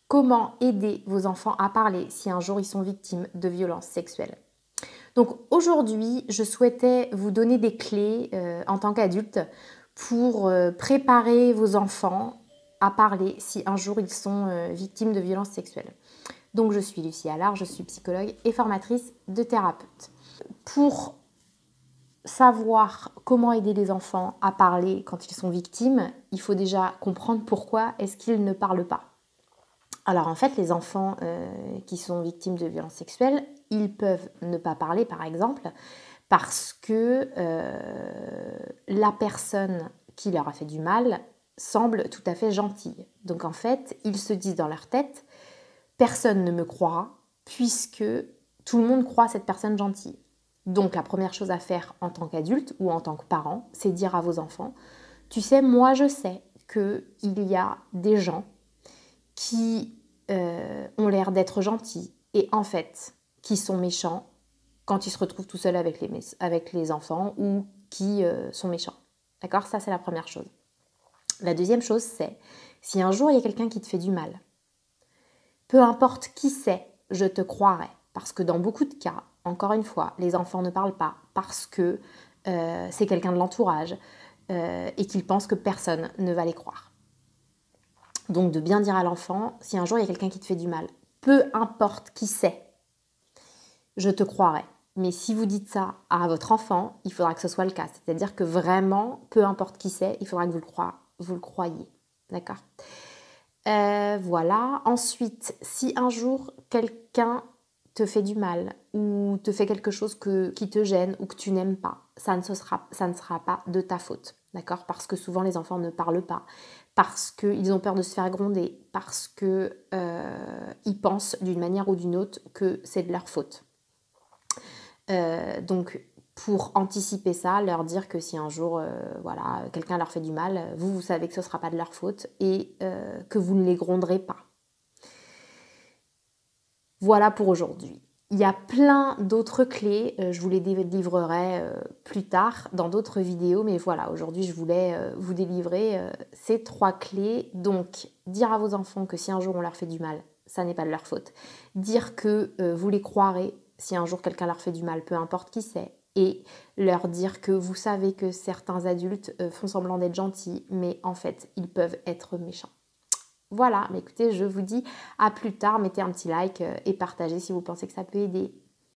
Comment aider vos enfants à parler si un jour ils sont victimes de violences sexuelles. Donc aujourd'hui, je souhaitais vous donner des clés en tant qu'adulte pour préparer vos enfants à parler si un jour ils sont victimes de violences sexuelles. Donc je suis Lucie Allard, je suis psychologue et formatrice de thérapeute. Pour savoir comment aider les enfants à parler quand ils sont victimes, il faut déjà comprendre pourquoi est-ce qu'ils ne parlent pas. Alors en fait, les enfants qui sont victimes de violences sexuelles, ils peuvent ne pas parler par exemple parce que la personne qui leur a fait du mal semble tout à fait gentille. Donc en fait, ils se disent dans leur tête, personne ne me croira puisque tout le monde croit cette personne gentille. Donc la première chose à faire en tant qu'adulte ou en tant que parent, c'est dire à vos enfants, tu sais, moi je sais qu'il y a des gens qui ont l'air d'être gentils et en fait qui sont méchants quand ils se retrouvent tout seuls avec les enfants ou qui sont méchants. D'accord? Ça, c'est la première chose. La deuxième chose, c'est si un jour il y a quelqu'un qui te fait du mal, peu importe qui c'est, je te croirai. Parce que dans beaucoup de cas, encore une fois, les enfants ne parlent pas parce que c'est quelqu'un de l'entourage et qu'ils pensent que personne ne va les croire. Donc de bien dire à l'enfant, si un jour il y a quelqu'un qui te fait du mal, peu importe qui c'est, je te croirai. Mais si vous dites ça à votre enfant, il faudra que ce soit le cas. C'est-à-dire que vraiment, peu importe qui c'est, il faudra que vous le croyiez. D'accord? Voilà. Ensuite, si un jour quelqu'un te fait du mal ou te fait quelque chose qui te gêne ou que tu n'aimes pas, ça ne sera pas de ta faute. D'accord? Parce que souvent les enfants ne parlent pas, parce qu'ils ont peur de se faire gronder, parce qu'ils pensent d'une manière ou d'une autre que c'est de leur faute. Donc pour anticiper ça, leur dire que si un jour voilà, quelqu'un leur fait du mal, vous savez que ce ne sera pas de leur faute et que vous ne les gronderez pas. Voilà pour aujourd'hui. Il y a plein d'autres clés, je vous les délivrerai plus tard dans d'autres vidéos, mais voilà, aujourd'hui je voulais vous délivrer ces 3 clés. Donc, dire à vos enfants que si un jour on leur fait du mal, ça n'est pas de leur faute. Dire que vous les croirez si un jour quelqu'un leur fait du mal, peu importe qui c'est. Et leur dire que vous savez que certains adultes font semblant d'être gentils, mais en fait, ils peuvent être méchants. Voilà, mais écoutez, je vous dis à plus tard, mettez un petit like et partagez si vous pensez que ça peut aider.